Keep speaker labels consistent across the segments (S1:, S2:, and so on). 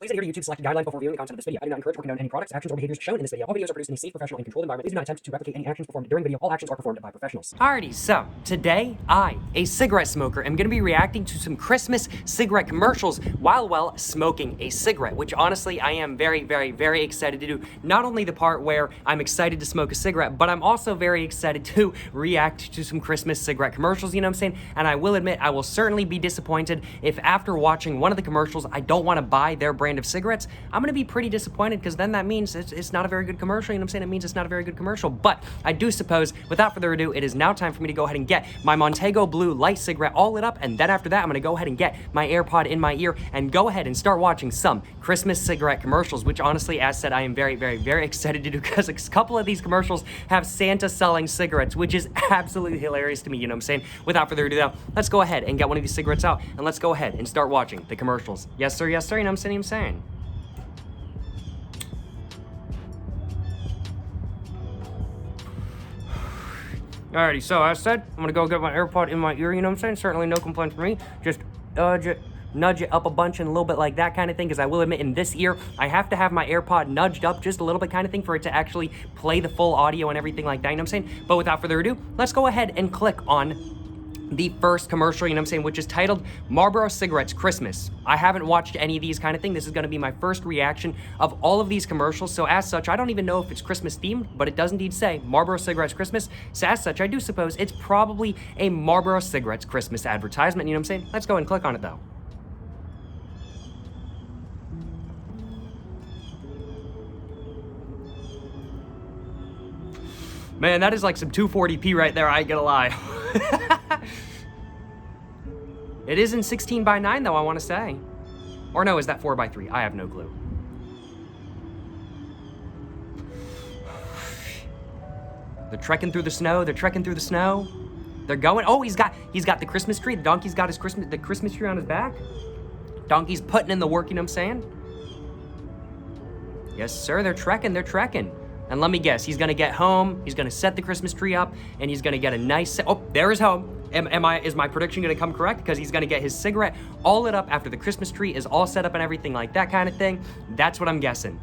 S1: Please adhere to YouTube selected guidelines before viewing the content of this video. I do not encourage or condone any products, actions, or behaviors shown in this video. All videos are produced in a safe, professional, and controlled environment. Please do not attempt to replicate any actions performed during video. All actions are performed by professionals.
S2: Alrighty, so today I, a cigarette smoker, am going to be reacting to some Christmas cigarette commercials while smoking a cigarette, which honestly I am very excited to do. Not only the part where I'm excited to smoke a cigarette, but I'm also very excited to react to some Christmas cigarette commercials, you know what I'm saying? And I will admit, I will certainly be disappointed if after watching one of the commercials, I don't want to buy their brand of cigarettes. I'm gonna be pretty disappointed because then that means it's not a very good commercial, you know what I'm saying? It means it's not a very good commercial, but I do suppose, without further ado, it is now time for me to go ahead and get my Montego Blue light cigarette all lit up, and then after that, I'm gonna go ahead and get my AirPod in my ear and go ahead and start watching some Christmas cigarette commercials, which honestly, as said, I am very excited to do because a couple of these commercials have Santa selling cigarettes, which is absolutely hilarious to me, you know what I'm saying? Without further ado though, let's go ahead and get one of these cigarettes out, and let's go ahead and start watching the commercials. Yes sir, you know what I'm saying? Alrighty, so as said, I'm gonna go get my AirPod in my ear, you know what I'm saying? Certainly no complaints from me. Just nudge it up a bunch and a little bit like that kind of thing, because I will admit in this ear, I have to have my AirPod nudged up just a little bit kind of thing for it to actually play the full audio and everything like that, you know what I'm saying? But without further ado, let's go ahead and click on the first commercial, you know what I'm saying, which is titled Marlboro Cigarettes Christmas. I haven't watched any of these kind of thing. This is gonna be my first reaction of all of these commercials. So as such, I don't even know if it's Christmas themed, but it does indeed say Marlboro Cigarettes Christmas. So as such, I do suppose it's probably a Marlboro Cigarettes Christmas advertisement, you know what I'm saying? Let's go and click on it though. Man, that is like some 240p right there, I ain't gonna lie. It is in 16:9 though, I wanna say. Or no, is that 4:3? I have no clue. They're trekking through the snow, They're going, oh, he's got the Christmas tree. The donkey's got the Christmas tree on his back. Donkey's putting in the work, you know what I'm saying? Yes, sir, they're trekking. And let me guess, he's gonna get home, he's gonna set the Christmas tree up, and he's gonna get a nice, oh, there is home. Is my prediction gonna come correct? Because he's gonna get his cigarette all lit up after the Christmas tree is all set up and everything like that kind of thing. That's what I'm guessing.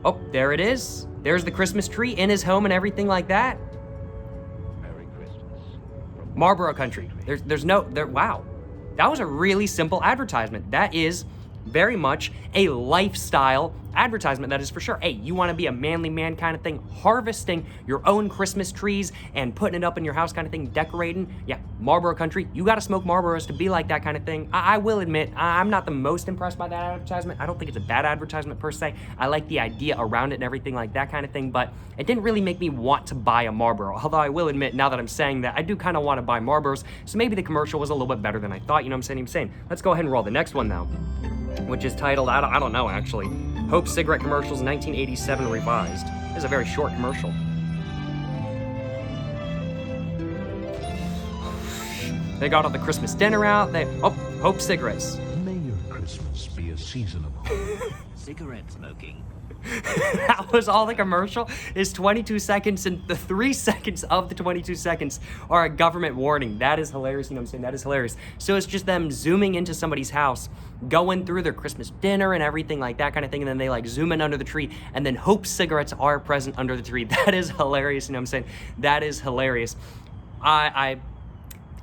S2: Oh, there it is. There's the Christmas tree in his home and everything like that.
S3: Merry Christmas.
S2: Marlboro Country. Wow. That was a really simple advertisement. That is very much a lifestyle advertisement, that is for sure. Hey, you want to be a manly man kind of thing, harvesting your own Christmas trees and putting it up in your house kind of thing, decorating. Yeah, Marlboro Country, you got to smoke Marlboros to be like that kind of thing. I will admit, I'm not the most impressed by that advertisement. I don't think it's a bad advertisement per se. I like the idea around it and everything like that kind of thing, but it didn't really make me want to buy a Marlboro. Although I will admit, now that I'm saying that, I do kind of want to buy Marlboros, so maybe the commercial was a little bit better than I thought, you know what I'm saying? Let's go ahead and roll the next one though, which is titled, I don't know actually, Hope Cigarette Commercials 1987 Revised. This is a very short commercial. They got all the Christmas dinner out. Hope Cigarettes.
S3: May your Christmas be a season of hope.
S4: Cigarette smoking.
S2: That was all the commercial. Is 22 seconds, and the 3 seconds of the 22 seconds are a government warning. That is hilarious, you know what I'm saying? That is hilarious. So it's just them zooming into somebody's house, going through their Christmas dinner and everything like that kind of thing, and then they like zoom in under the tree, and then Hope Cigarettes are present under the tree. That is hilarious, you know what I'm saying? That is hilarious.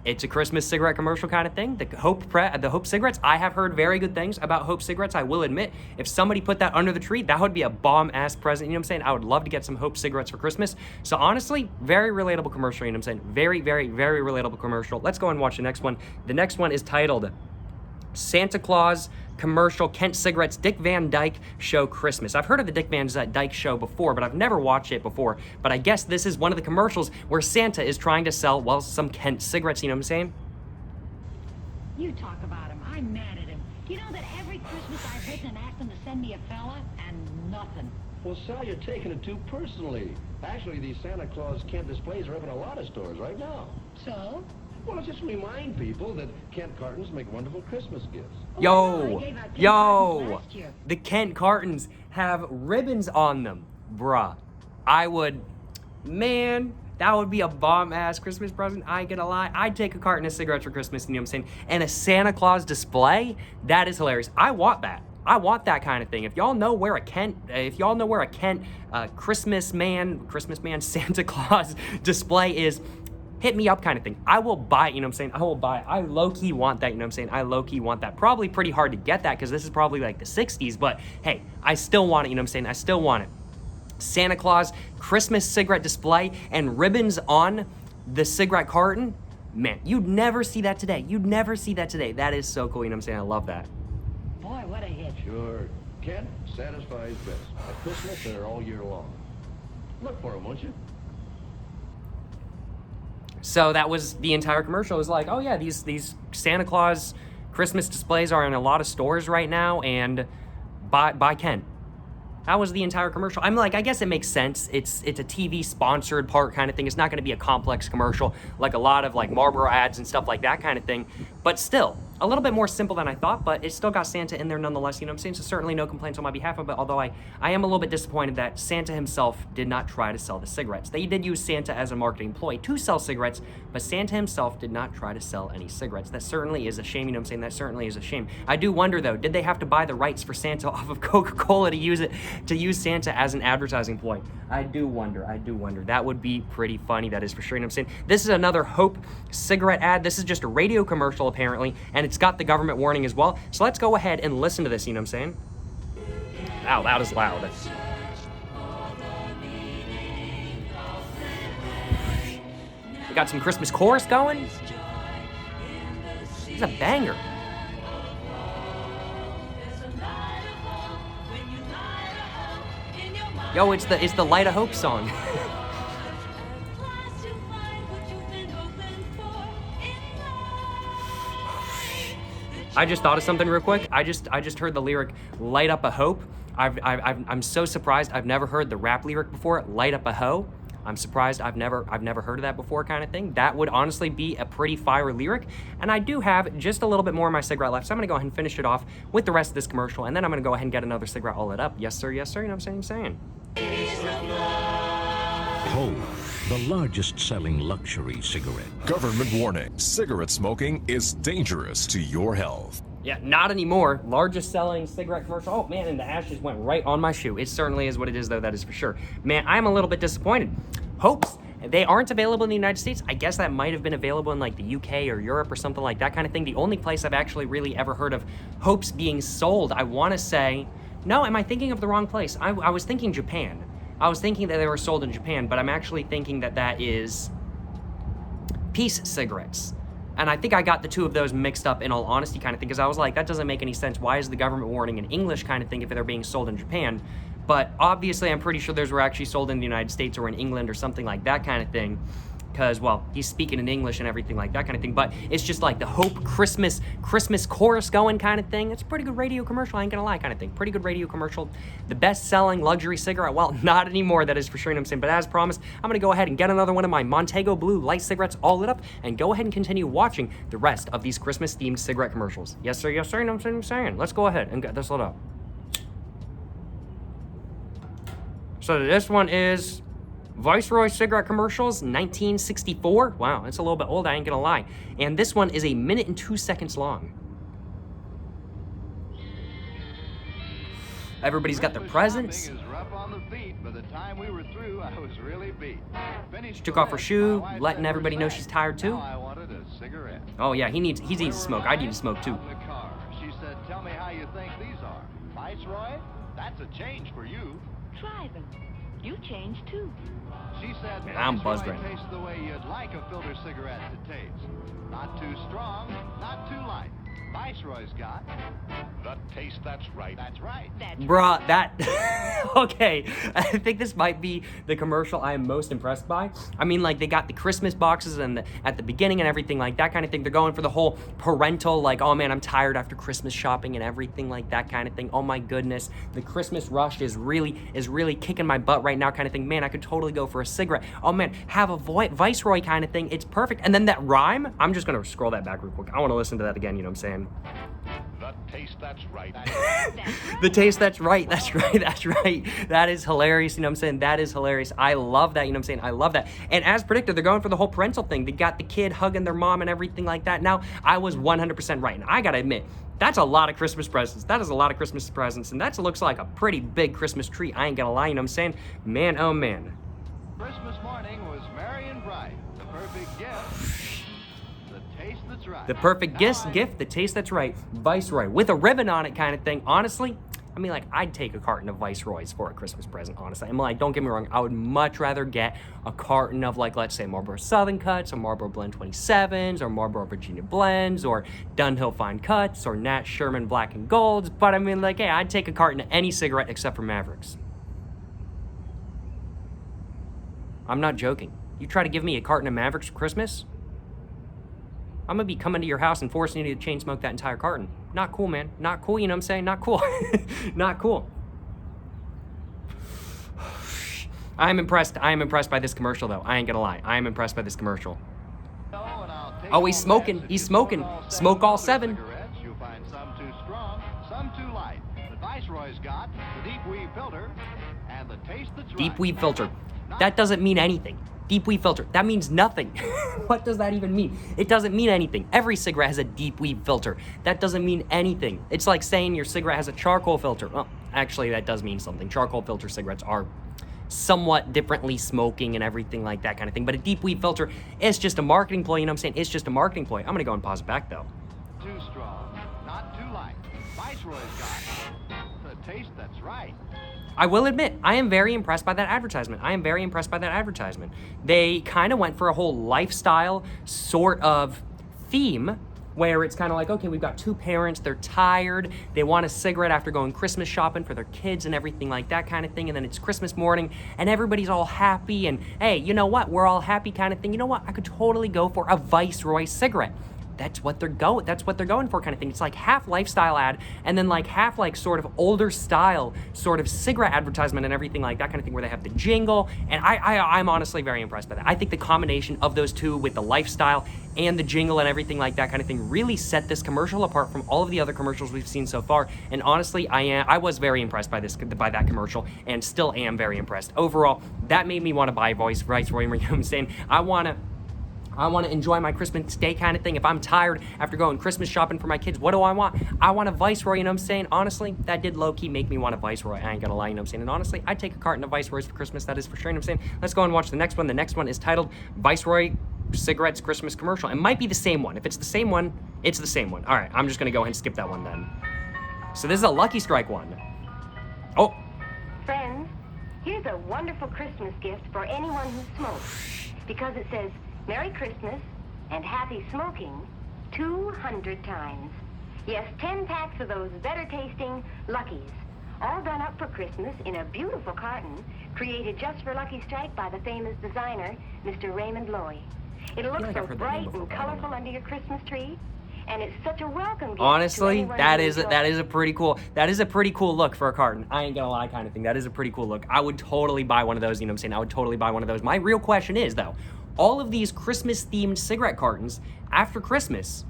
S2: It's a Christmas cigarette commercial kind of thing. The Hope Cigarettes, I have heard very good things about Hope Cigarettes, I will admit. If somebody put that under the tree, that would be a bomb-ass present, you know what I'm saying? I would love to get some Hope Cigarettes for Christmas. So honestly, very relatable commercial, you know what I'm saying? Very relatable commercial. Let's go and watch the next one. The next one is titled Santa Claus Commercial Kent Cigarettes Dick Van Dyke Show Christmas. I've heard of the Dick Van Dyke Show before, but I've never watched it before. But I guess this is one of the commercials where Santa is trying to sell, well, some Kent cigarettes, you know what I'm saying?
S5: You talk about him. I'm mad at him. You know that every Christmas I've written and asked him to send me a fella, and nothing.
S6: Well, Sal, you're taking it too personally. Actually, these Santa Claus Kent displays are up in a lot of stores right now.
S5: So?
S6: Well, just remind people that Kent cartons make wonderful Christmas gifts.
S2: Yo,
S5: I gave out 10 cartons last year.
S2: the Kent cartons have ribbons on them, bruh. That would be a bomb-ass Christmas present, I ain't gonna lie. I'd take a carton of cigarettes for Christmas, you know what I'm saying? And a Santa Claus display, that is hilarious. I want that. I want that kind of thing. If y'all know where a Kent Christmas man Santa Claus display is, hit me up kind of thing. I will buy it, you know what I'm saying? I will buy it. I low-key want that, you know what I'm saying? I low-key want that. Probably pretty hard to get that because this is probably like the 60s, but hey, I still want it, you know what I'm saying? I still want it. Santa Claus Christmas cigarette display and ribbons on the cigarette carton. Man, you'd never see that today. You'd never see that today. That is so cool, you know what I'm saying? I love that.
S5: Boy, what a hit.
S6: Sure. Kent satisfies best. At Christmas or all year long. Look for him, won't you?
S2: So that was the entire commercial. It was like, oh yeah, these Santa Claus Christmas displays are in a lot of stores right now, and buy Kent. That was the entire commercial. I'm like, I guess it makes sense. It's a TV sponsored part kind of thing. It's not going to be a complex commercial like a lot of like Marlboro ads and stuff like that kind of thing. But still, a little bit more simple than I thought, but it still got Santa in there nonetheless, you know what I'm saying? So certainly no complaints on my behalf of it, although I am a little bit disappointed that Santa himself did not try to sell the cigarettes. They did use Santa as a marketing ploy to sell cigarettes, but Santa himself did not try to sell any cigarettes. That certainly is a shame, you know what I'm saying? That certainly is a shame. I do wonder though, did they have to buy the rights for Santa off of Coca-Cola to use Santa as an advertising ploy? I do wonder. That would be pretty funny, that is for sure, you know what I'm saying? This is another Hope cigarette ad. This is just a radio commercial apparently, and it's got the government warning as well. So let's go ahead and listen to this, you know what I'm saying? Wow, that is loud. We got some Christmas chorus going. It's a banger. Yo, it's the Light of Hope song. I just thought of something real quick. I just heard the lyric "Light up a hope." I'm so surprised. I've never heard the rap lyric before. "Light up a hoe." I'm surprised. I've never heard of that before, kind of thing. That would honestly be a pretty fire lyric. And I do have just a little bit more of my cigarette left, so I'm gonna go ahead and finish it off with the rest of this commercial, and then I'm gonna go ahead and get another cigarette all lit up. Yes, sir. Yes, sir. You know what I'm saying?
S3: Hope, the largest selling luxury cigarette.
S4: Government warning. Cigarette smoking is dangerous to your health.
S2: Yeah, not anymore. Largest selling cigarette commercial. Oh man, and the ashes went right on my shoe. It certainly is what it is though, that is for sure. Man, I'm a little bit disappointed. Hopes, they aren't available in the United States. I guess that might have been available in like the UK or Europe or something like that kind of thing. The only place I've actually really ever heard of Hopes being sold, I wanna say, no, am I thinking of the wrong place? I was thinking Japan. I was thinking that they were sold in Japan, but I'm actually thinking that that is Peace cigarettes. And I think I got the two of those mixed up in all honesty kind of thing, because I was like, that doesn't make any sense. Why is the government warning in English kind of thing if they're being sold in Japan? But obviously I'm pretty sure those were actually sold in the United States or in England or something like that kind of thing. Because, well, he's speaking in English and everything like that kind of thing. But it's just like the Hope Christmas chorus going kind of thing. It's a pretty good radio commercial, I ain't gonna lie kind of thing. Pretty good radio commercial. The best-selling luxury cigarette, well, not anymore, that is for sure, you know what I'm saying? But as promised, I'm gonna go ahead and get another one of my Montego Blue light cigarettes all lit up and go ahead and continue watching the rest of these Christmas-themed cigarette commercials. Yes, sir, you know what I'm saying? Let's go ahead and get this lit up. So this one is Viceroy cigarette commercials, 1964. Wow, it's a little bit old, I ain't gonna lie. And this one is 1 minute and 2 seconds long. Everybody's got their presents. She took off her shoe, letting everybody know she's tired too. Oh yeah, he needs to smoke. I need to smoke too.
S6: She said, "Tell me how you think these are." Viceroy, that's a change for you.
S5: Try them. You changed too.
S6: She said,
S2: Man, I'm buzzed right
S6: Viceroy tastes the way you'd like a filter cigarette to taste. Not too strong, not too light. Viceroy's got
S3: The taste that's right.
S6: That's right.
S2: Bruh, that... Okay, I think this might be the commercial I am most impressed by. I mean, like, they got the Christmas boxes and at the beginning and everything like that kind of thing. They're going for the whole parental, like, oh man, I'm tired after Christmas shopping and everything like that kind of thing. Oh my goodness, the Christmas rush is really kicking my butt right now kind of thing. Man, I could totally go for a cigarette. Oh man, have a Viceroy kind of thing. It's perfect. And then that rhyme, I'm just gonna scroll that back real quick. I wanna listen to that again, you know what I'm saying?
S3: The
S6: taste that's right.
S2: The taste that's right. That's right. That's right. That is hilarious. You know what I'm saying? That is hilarious. I love that. You know what I'm saying? I love that. And as predicted, they're going for the whole parental thing. They got the kid hugging their mom and everything like that. Now, I was 100% right. And I got to admit, that's a lot of Christmas presents. That is a lot of Christmas presents. And that looks like a pretty big Christmas tree. I ain't gonna lie. You know what I'm saying? Man, oh man.
S6: Christmas morning was merry and bright. The perfect gift. The taste that's right.
S2: The perfect
S6: Now
S2: gift, the taste that's right. Viceroy with a ribbon on it kind of thing. Honestly, I mean, like, I'd take a carton of Viceroys for a Christmas present, honestly. I'm like, don't get me wrong, I would much rather get a carton of, like, let's say Marlboro Southern Cuts, or Marlboro Blend 27s, or Marlboro Virginia Blends, or Dunhill Fine Cuts, or Nat Sherman Black and Golds. But I mean, like, hey, I'd take a carton of any cigarette except for Mavericks. I'm not joking. You try to give me a carton of Mavericks for Christmas? I'm gonna be coming to your house and forcing you to chain smoke that entire carton. Not cool, man. Not cool, you know what I'm saying? Not cool. Not cool. I am impressed. I am impressed by this commercial, though. I ain't gonna lie. I am impressed by this commercial. Oh, he's smoking. He's smoking. Smoke all 7.
S6: Cigarettes, you'll find some too strong, some too light. But Viceroy's got the deep weave filter and the taste that's right.
S2: Deep weave filter. That doesn't mean anything. Deep weave filter. That means nothing. What does that even mean? It doesn't mean anything. Every cigarette has a deep weave filter. That doesn't mean anything. It's like saying your cigarette has a charcoal filter. Well, actually, that does mean something. Charcoal filter cigarettes are somewhat differently smoking and everything like that kind of thing. But a deep weave filter is just a marketing ploy. You know what I'm saying? It's just a marketing ploy. I'm going to go and pause it back, though.
S6: Too strong, not too light. Viceroy's got the taste that's right.
S2: I will admit, I am very impressed by that advertisement. I am very impressed by that advertisement. They kind of went for a whole lifestyle sort of theme where it's kind of like, okay, we've got 2 parents, they're tired, they want a cigarette after going Christmas shopping for their kids and everything like that kind of thing, and then it's Christmas morning, and everybody's all happy, and hey, you know what, we're all happy kind of thing. You know what, I could totally go for a Viceroy cigarette. That's what they're going for kind of thing. It's like half lifestyle ad and then like half like sort of older style sort of cigarette advertisement and everything like that kind of thing where they have the jingle. And I'm honestly very impressed by that. I think the combination of those two with the lifestyle and the jingle and everything like that kind of thing really set this commercial apart from all of the other commercials we've seen so far. And honestly, I was very impressed by that commercial and still am very impressed. Overall, that made me want to buy Viceroy. You know what I'm saying? I want to enjoy my Christmas day kind of thing. If I'm tired after going Christmas shopping for my kids, what do I want? I want a Viceroy, you know what I'm saying? Honestly, that did low-key make me want a Viceroy. I ain't gonna lie, you know what I'm saying? And honestly, I'd take a carton of Viceroys for Christmas, that is for sure, you know what I'm saying? Let's go and watch the next one. The next one is titled Viceroy Cigarettes Christmas Commercial. It might be the same one. If it's the same one, it's the same one. All right, I'm just gonna go ahead and skip that one then. So this is a Lucky Strike one. Oh.
S7: Friends, here's a wonderful Christmas gift for anyone who smokes. Because it says, Merry Christmas and Happy Smoking 200 times. Yes, 10 packs of those better tasting Luckies. All done up for Christmas in a beautiful carton created just for Lucky Strike by the famous designer, Mr. Raymond Loewy. It looks so bright and colorful under your Christmas tree. And it's such a welcome gift.
S2: Honestly, that is a pretty cool look for a carton. I ain't gonna lie kind of thing. That is a pretty cool look. I would totally buy one of those, you know what I'm saying? I would totally buy one of those. My real question is though, all of these Christmas themed cigarette cartons after Christmas,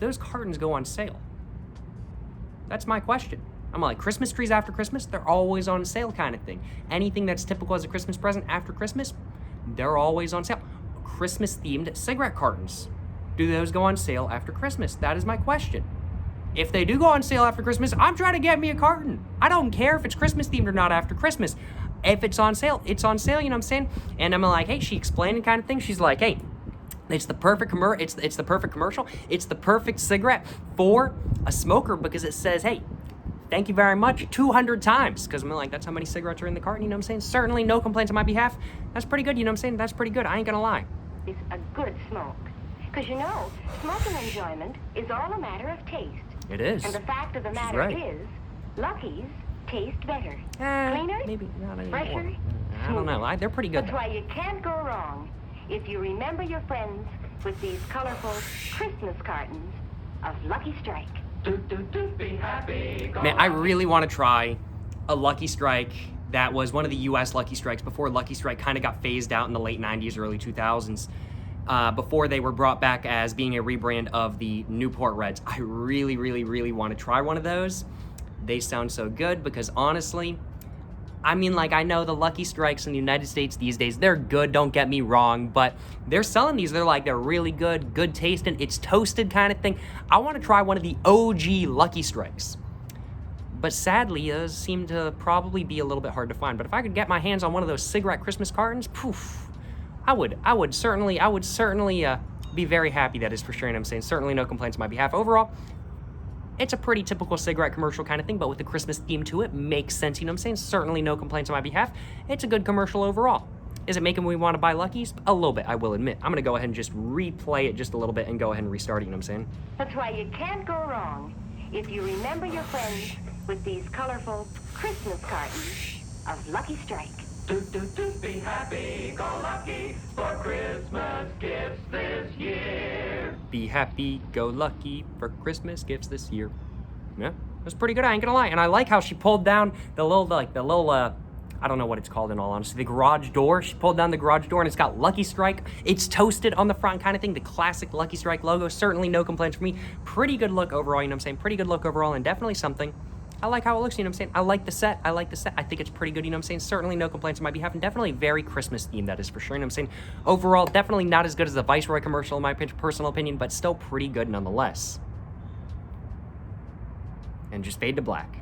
S2: those cartons go on sale. That's my question. I'm like, Christmas trees after Christmas, they're always on sale kind of thing. Anything that's typical as a Christmas present after Christmas, they're always on sale. Christmas themed cigarette cartons. Do those go on sale after Christmas? That is my question. If they do go on sale after Christmas, I'm trying to get me a carton. I don't care if it's Christmas themed or not after Christmas. If it's on sale, you know what I'm saying? And I'm like, hey, she explained kind of thing. She's like, hey, it's the perfect it's the perfect commercial. It's the perfect cigarette for a smoker because it says, hey, thank you very much 200 times. Because I'm like, that's how many cigarettes are in the carton, you know what I'm saying? Certainly no complaints on my behalf. That's pretty good, you know what I'm saying? That's pretty good. I ain't gonna lie.
S7: It's a good smoke. Because you know, smoking enjoyment is all a matter of taste.
S2: It is.
S7: And the fact of the matter is, Luckies taste better. Cleaner,
S2: maybe not anymore.
S7: fresher,
S2: I don't know. They're pretty good.
S7: That's why you can't go wrong if you remember your friends with these colorful Christmas cartons of Lucky Strike.
S2: Man, I really want to try a Lucky Strike that was one of the U.S. Lucky Strikes before Lucky Strike kind of got phased out in the late 90s, early 2000s. before they were brought back as being a rebrand of the Newport Reds. I really, really, really want to try one of those. They sound so good because honestly, I mean, like, I know the Lucky Strikes in the United States these days, they're good, don't get me wrong, but they're selling these, they're really good tasting, it's toasted kind of thing. I want to try one of the OG Lucky Strikes. But sadly, those seem to probably be a little bit hard to find. But if I could get my hands on one of those cigarette Christmas cartons, poof, I would certainly be very happy, that is for sure, and I'm saying certainly no complaints on my behalf. Overall, it's a pretty typical cigarette commercial kind of thing, but with a Christmas theme to it, makes sense, you know what I'm saying? Certainly no complaints on my behalf. It's a good commercial overall. Is it making me want to buy Luckies? A little bit, I will admit. I'm going to go ahead and just replay it just a little bit and go ahead and restart it, you know what I'm saying?
S7: That's why you can't go wrong if you remember your friends with these colorful Christmas cartons of Lucky Strike.
S8: Be happy, go lucky for Christmas gifts this year.
S2: Be happy, go lucky for Christmas gifts this year. Yeah, that's pretty good, I ain't gonna lie. And I like how she pulled down the little, I don't know what it's called in all honesty, the garage door. She pulled down the garage door and it's got Lucky Strike. It's toasted on the front kind of thing, the classic Lucky Strike logo. Certainly no complaints from me. Pretty good look overall, you know what I'm saying? Pretty good look overall, and definitely something. I like how it looks, you know what I'm saying? I like the set. I think it's pretty good, you know what I'm saying? Certainly no complaints on my behalf, and definitely very Christmas themed, that is for sure, you know what I'm saying? Overall, definitely not as good as the Viceroy commercial in my personal opinion, but still pretty good nonetheless. And just fade to black.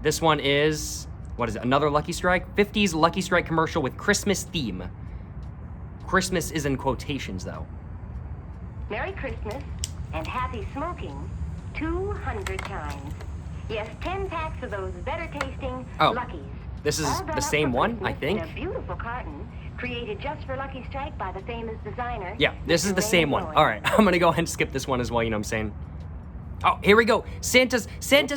S2: This one is, what is it, another Lucky Strike? 50s Lucky Strike commercial with Christmas theme. Christmas is in quotations, though.
S7: Merry Christmas and happy smoking 200 times. Yes, 10 packs of those better tasting Luckies.
S2: This is the same one, I think.
S7: In a beautiful carton created just for Lucky Strike by the famous designer.
S2: Yeah, this is the same one. All right, I'm gonna go ahead and skip this one as well, you know what I'm saying? Oh, here we go. Santa's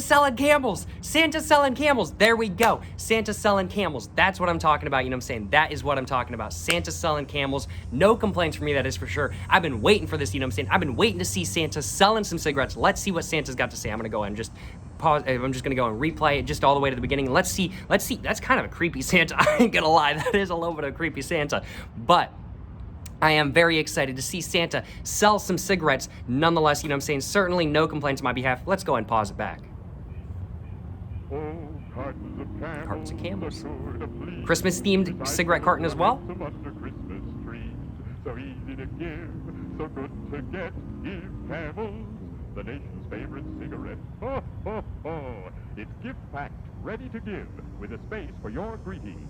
S2: selling camels. Santa's selling camels. There we go. Santa's selling camels. That's what I'm talking about, you know what I'm saying? That is what I'm talking about. Santa's selling camels. No complaints from me, that is for sure. I've been waiting for this, you know what I'm saying? I've been waiting to see Santa selling some cigarettes. Let's see what Santa's got to say. I'm gonna go ahead and just pause. I'm just gonna go and replay it just all the way to the beginning. Let's see. That's kind of a creepy Santa. I ain't gonna lie. That is a little bit of a creepy Santa. But I am very excited to see Santa sell some cigarettes. Nonetheless, you know what I'm saying? Certainly no complaints on my behalf. Let's go ahead and pause it back. Cartons of camels. Christmas themed cigarette carton as well.
S9: So easy to give, so good to get. Give Camels, the nation's favorite cigarette. Ho, ho, ho. It's gift packed, ready to give, with a space for your greeting.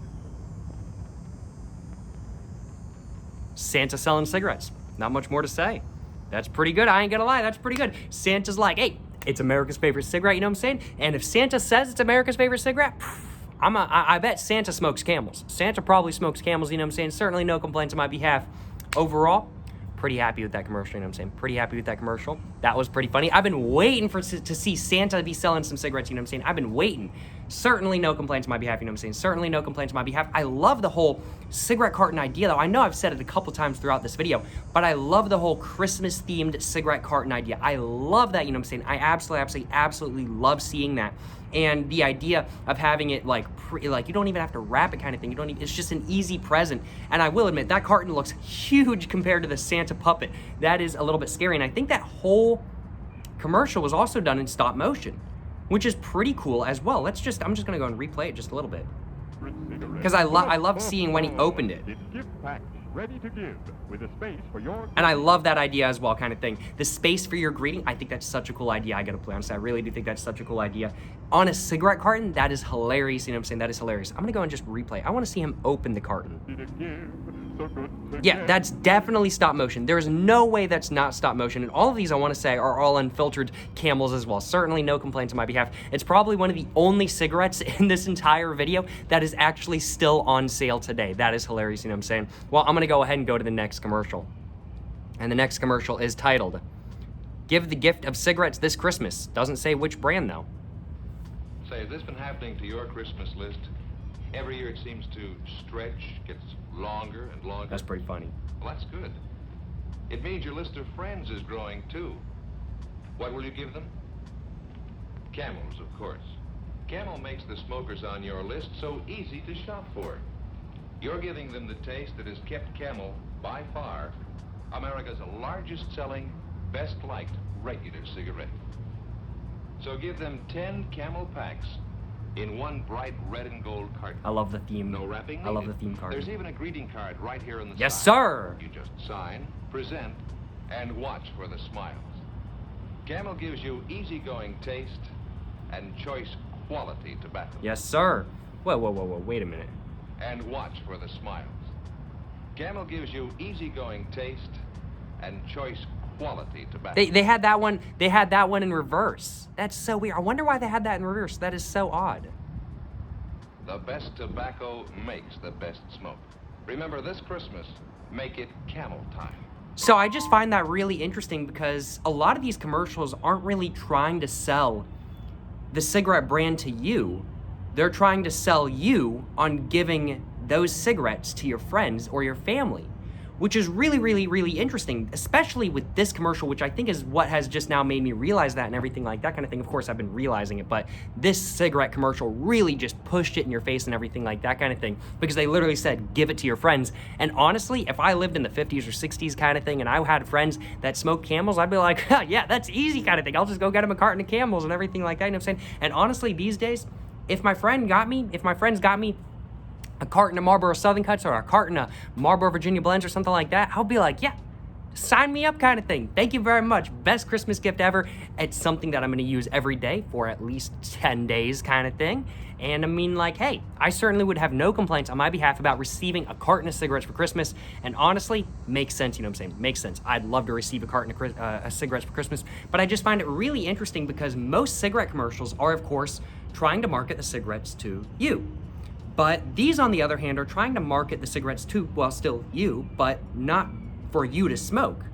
S2: Santa selling cigarettes. Not much more to say. That's pretty good. I ain't gonna lie. That's pretty good. Santa's like, hey, it's America's favorite cigarette. You know what I'm saying? And if Santa says it's America's favorite cigarette, I bet Santa smokes camels. Santa probably smokes camels. You know what I'm saying? Certainly no complaints on my behalf. Overall, pretty happy with that commercial. You know what I'm saying? Pretty happy with that commercial. That was pretty funny. I've been waiting to see Santa be selling some cigarettes. You know what I'm saying? I've been waiting. Certainly no complaints on my behalf. You know what I'm saying? Certainly no complaints on my behalf. I love the whole cigarette carton idea, though. I know I've said it a couple times throughout this video, but I love the whole Christmas-themed cigarette carton idea. I love that. You know what I'm saying? I absolutely love seeing that. And the idea of having it like you don't even have to wrap it kind of thing. You don't even, it's just an easy present. And I will admit that carton looks huge compared to the Santa puppet. That is a little bit scary. And I think that whole commercial was also done in stop motion, which is pretty cool as well. I'm just gonna go and replay it just a little bit, because I love seeing when he opened it.
S9: It's gift packed, ready to give, with a space for your.
S2: And I love that idea as well, kind of thing. The space for your greeting, I think that's such a cool idea. I gotta play honestly, I really do think that's such a cool idea. On a cigarette carton, that is hilarious. You know what I'm saying? That is hilarious. I'm gonna go and just replay. I want to see him open the carton. Yeah, that's definitely stop motion. There is no way that's not stop motion. And all of these, I want to say, are all unfiltered camels as well. Certainly no complaints on my behalf. It's probably one of the only cigarettes in this entire video that is actually still on sale today. That is hilarious, you know what I'm saying? Well, I'm gonna go ahead and go to the next commercial. And the next commercial is titled, "Give the Gift of Cigarettes This Christmas." Doesn't say which brand though.
S10: Say, has this been happening to your Christmas list? Every year it seems to stretch, gets longer and longer.
S2: That's pretty funny.
S10: Well, that's good. It means your list of friends is growing too. What will you give them? Camels, of course. Camel makes the smokers on your list so easy to shop for. You're giving them the taste that has kept Camel, by far, America's largest selling, best liked regular cigarette. So give them 10 Camel packs in one bright red and gold carton.
S2: I love the theme.
S10: No wrapping
S2: I love the
S10: needed.
S2: theme card.
S10: There's even a greeting card right here on the
S2: Yes,
S10: side.
S2: sir.
S10: You just sign, present, and watch for the smiles. Camel gives you easygoing taste and choice quality tobacco.
S2: Yes, sir. Whoa, whoa, whoa, whoa. Wait a minute.
S10: And watch for the smiles. Camel gives you easygoing taste and choice quality tobacco.
S2: They had that one. They had that one in reverse. That's so weird. I wonder why they had that in reverse. That is so odd.
S10: The best tobacco makes the best smoke. Remember, this Christmas, make it Camel time.
S2: So I just find that really interesting because a lot of these commercials aren't really trying to sell the cigarette brand to you. They're trying to sell you on giving those cigarettes to your friends or your family, which is really, really, really interesting, especially with this commercial, which I think is what has just now made me realize that and everything like that kind of thing. Of course, I've been realizing it, but this cigarette commercial really just pushed it in your face and everything like that kind of thing, because they literally said, give it to your friends. And honestly, if I lived in the 50s or 60s kind of thing and I had friends that smoked Camels, I'd be like, huh, yeah, that's easy kind of thing. I'll just go get them a carton of Camels and everything like that, you know what I'm saying? And honestly, these days, if my friends got me a carton of Marlboro Southern Cuts or a carton of Marlboro Virginia Blends or something like that, I'll be like, yeah, sign me up kind of thing. Thank you very much. Best Christmas gift ever. It's something that I'm going to use every day for at least 10 days kind of thing. And I mean, like, hey, I certainly would have no complaints on my behalf about receiving a carton of cigarettes for Christmas. And honestly, makes sense, you know what I'm saying? Makes sense. I'd love to receive a carton of cigarettes for Christmas. But I just find it really interesting because most cigarette commercials are, of course, trying to market the cigarettes to you. But these, on the other hand, are trying to market the cigarettes to, well, still you, but not for you to smoke.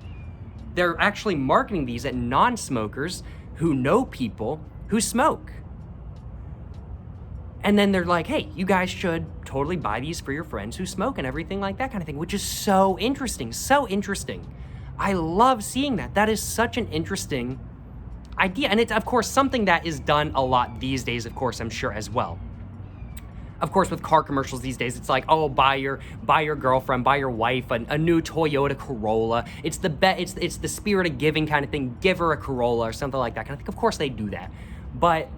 S2: They're actually marketing these at non-smokers who know people who smoke. And then they're like, hey, you guys should totally buy these for your friends who smoke and everything like that kind of thing, which is so interesting, so interesting. I love seeing that. That is such an interesting idea. And it's, of course, something that is done a lot these days, of course, I'm sure as well. Of course, with car commercials these days, it's like, oh, buy your girlfriend, buy your wife a new Toyota Corolla. It's the spirit of giving kind of thing. Give her a Corolla or something like that kind of thing. Of course they do that. But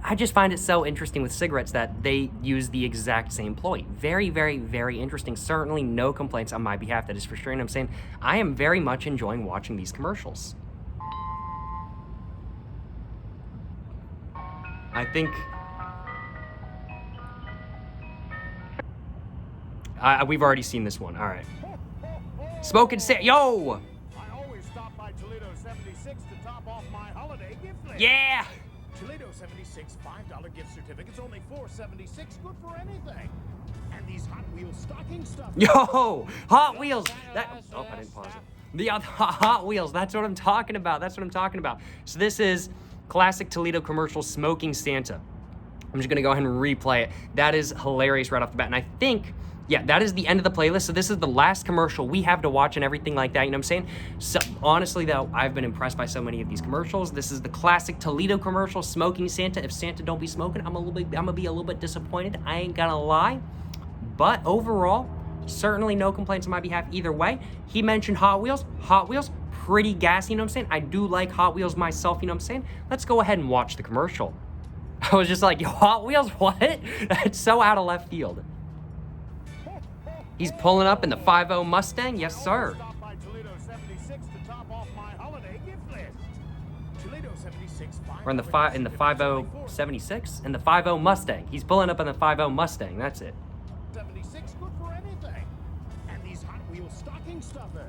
S2: I just find it so interesting with cigarettes that they use the exact same ploy. Very, very, very interesting. Certainly no complaints on my behalf, that is for sure. And I'm saying I am very much enjoying watching these commercials. I think... we've already seen this one. All right. Smoking Santa. Yo!
S9: I always stop by Toledo 76 to top off my holiday gift list.
S2: Yeah!
S9: Toledo 76 $5 gift certificates, only $4.76, good for anything. And these Hot Wheels stocking stuffers.
S2: Yo! Hot Wheels! Oh, I didn't pause it. The Hot Wheels, that's what I'm talking about. That's what I'm talking about. So this is classic Toledo commercial, Smoking Santa. I'm just gonna go ahead and replay it. That is hilarious right off the bat. And I think... yeah, that is the end of the playlist. So this is the last commercial we have to watch and everything like that, you know what I'm saying? So honestly, though, I've been impressed by so many of these commercials. This is the classic Toledo commercial, Smoking Santa. If Santa don't be smoking, I'm gonna be a little bit disappointed. I ain't gonna lie. But overall, certainly no complaints on my behalf either way. He mentioned Hot Wheels. Hot Wheels, pretty gassy, you know what I'm saying? I do like Hot Wheels myself, you know what I'm saying? Let's go ahead and watch the commercial. I was just like, yo, Hot Wheels, what? That's so out of left field. He's pulling up in the 5.0 Mustang, yes sir.
S9: Stop by Toledo 76 to top off my holiday gift list. Toledo 76
S2: Or in the 5.0 76? In the 5.0 Mustang. He's pulling up in the 5.0 Mustang, that's it.
S9: 76, good for anything. And these Hot Wheels stocking stuffers.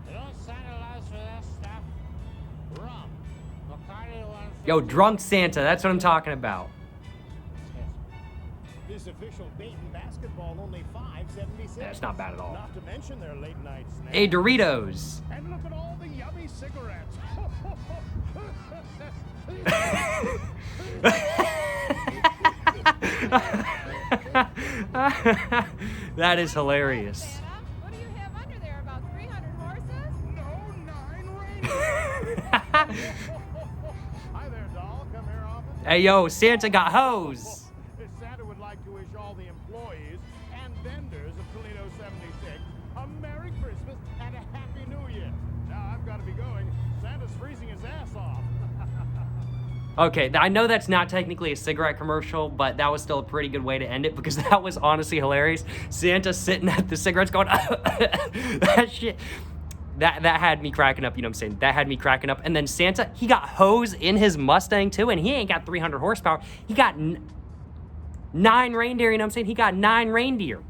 S11: You don't Santa loves for that stuff. Rum. Bacardi 150.
S2: Yo, drunk Santa, that's what I'm talking about.
S9: This official Dayton basketball only $5.76.
S2: That's not bad at all.
S9: Not to mention their late night snacks.
S2: Hey, Doritos.
S9: And look at all the yummy cigarettes.
S2: That is hilarious.
S12: Santa, what do you have under there? About 300 horses?
S9: No, 9 reindeer. Hi there, doll. Come here often.
S2: Hey, yo, Santa got hose.
S9: Santa would like to wish all the employees and vendors of Toledo 76 a Merry Christmas and a to be going. Santa's freezing his ass off.
S2: Okay, I know that's not technically a cigarette commercial, but that was still a pretty good way to end it because that was honestly hilarious. Santa sitting at the cigarettes going, that shit. That had me cracking up, you know what I'm saying? That had me cracking up. And then Santa, he got hose in his Mustang too, and he ain't got 300 horsepower. He got 9 reindeer, you know what I'm saying? He got 9 reindeer.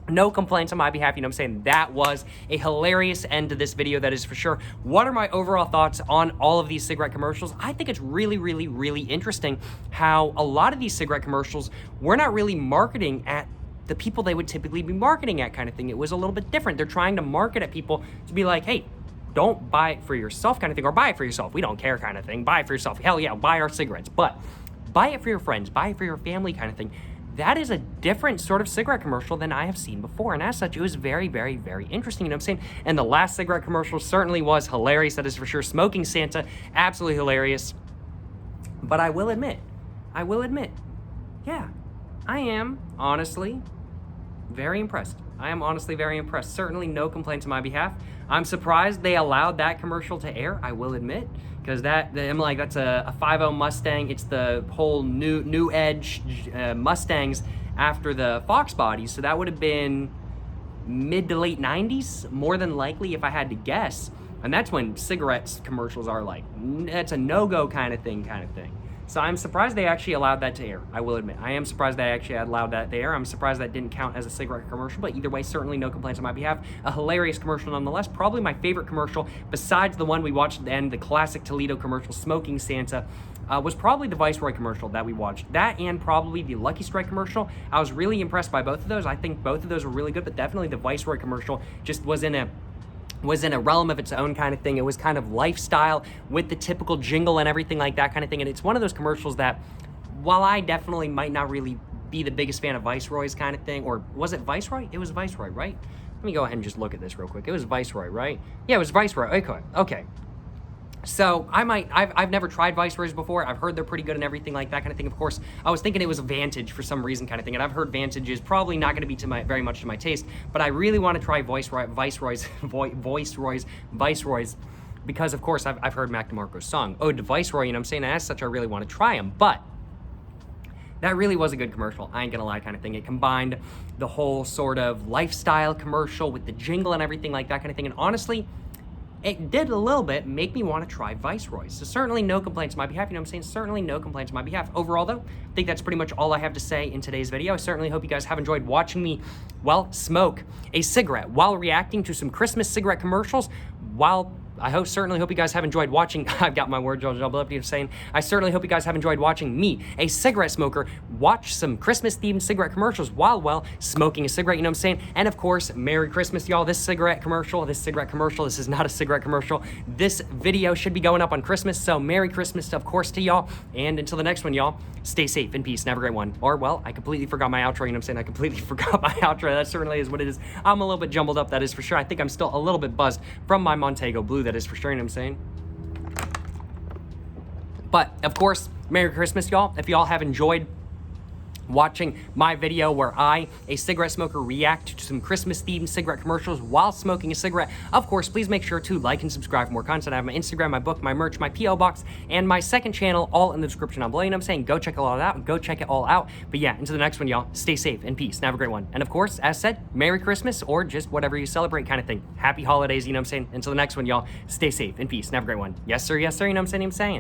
S2: No complaints on my behalf, you know what I'm saying? That was a hilarious end to this video, that is for sure. What are my overall thoughts on all of these cigarette commercials? I think it's really, really, really interesting how a lot of these cigarette commercials were not really marketing at the people they would typically be marketing at, kind of thing. It was a little bit different. They're trying to market at people to be like, hey, don't buy it for yourself kind of thing, or buy it for yourself. We don't care kind of thing. Buy it for yourself. Hell yeah, buy our cigarettes. But buy it for your friends, buy it for your family kind of thing. That is a different sort of cigarette commercial than I have seen before. And as such, it was very, very, very interesting, you know what I'm saying? And the last cigarette commercial certainly was hilarious, that is for sure. Smoking Santa, absolutely hilarious. But I will admit, yeah, I am honestly very impressed. I am honestly very impressed. Certainly no complaints on my behalf. I'm surprised they allowed that commercial to air, I will admit, because I'm like, that's a 5.0 Mustang. It's the whole new edge Mustangs after the Fox bodies. So that would have been mid to late 90s, more than likely, if I had to guess. And that's when cigarettes commercials are like, it's a no-go kind of thing. So I'm surprised they actually allowed that to air, I will admit. I am surprised they actually allowed that to air. I'm surprised that didn't count as a cigarette commercial, but either way, certainly no complaints on my behalf. A hilarious commercial nonetheless. Probably my favorite commercial, besides the one we watched at the end, the classic Toledo commercial, Smoking Santa, was probably the Viceroy commercial that we watched. That and probably the Lucky Strike commercial. I was really impressed by both of those. I think both of those were really good, but definitely the Viceroy commercial just was in a realm of its own kind of thing. It was kind of lifestyle with the typical jingle and everything like that kind of thing. And it's one of those commercials that, while I definitely might not really be the biggest fan of Viceroy's kind of thing, or was it Viceroy? It was Viceroy, right? Let me go ahead and just look at this real quick. It was Viceroy, right? Yeah, it was Viceroy. Okay. So I've never tried Viceroys before. I've heard they're pretty good and everything like that kind of thing. Of course, I was thinking it was a Vantage for some reason kind of thing, and I've heard Vantage is probably not going to be very much to my taste, but I really want to try Viceroys, because of course I've heard Mac DeMarco's song, Ode to Viceroy, you know what I'm saying? And as such, I really want to try them, but that really was a good commercial, I ain't gonna lie kind of thing. It combined the whole sort of lifestyle commercial with the jingle and everything like that kind of thing, and honestly, it did a little bit make me want to try Viceroys. So certainly no complaints on my behalf, you know what I'm saying? Certainly no complaints on my behalf. Overall though, I think that's pretty much all I have to say in today's video. I certainly hope you guys have enjoyed watching me, well, smoke a cigarette while reacting to some Christmas cigarette commercials, certainly hope you guys have enjoyed watching, I've got my words all jumbled up, you know what I'm saying? I certainly hope you guys have enjoyed watching me, a cigarette smoker, watch some Christmas-themed cigarette commercials while, well, smoking a cigarette, you know what I'm saying? And of course, Merry Christmas, y'all. This is not a cigarette commercial. This video should be going up on Christmas, so Merry Christmas, of course, to y'all. And until the next one, y'all, stay safe and peace and have a great one. Or, well, I completely forgot my outro, you know what I'm saying? I completely forgot my outro. That certainly is what it is. I'm a little bit jumbled up, that is for sure. I think I'm still a little bit buzzed from my Montego Blue, that is for sure, you know what I'm saying? But, of course, Merry Christmas, y'all. If y'all have enjoyed watching my video where I, a cigarette smoker, react to some Christmas-themed cigarette commercials while smoking a cigarette, of course, please make sure to like and subscribe for more content. I have my Instagram, my book, my merch, my P.O. box, and my second channel all in the description down below. You know what I'm saying? Go check it all out. Go check it all out. But yeah, until the next one, y'all, stay safe and peace and have a great one. And of course, as said, Merry Christmas or just whatever you celebrate kind of thing. Happy holidays, you know what I'm saying? Until the next one, y'all, stay safe and peace and have a great one. Yes, sir, you know what I'm saying?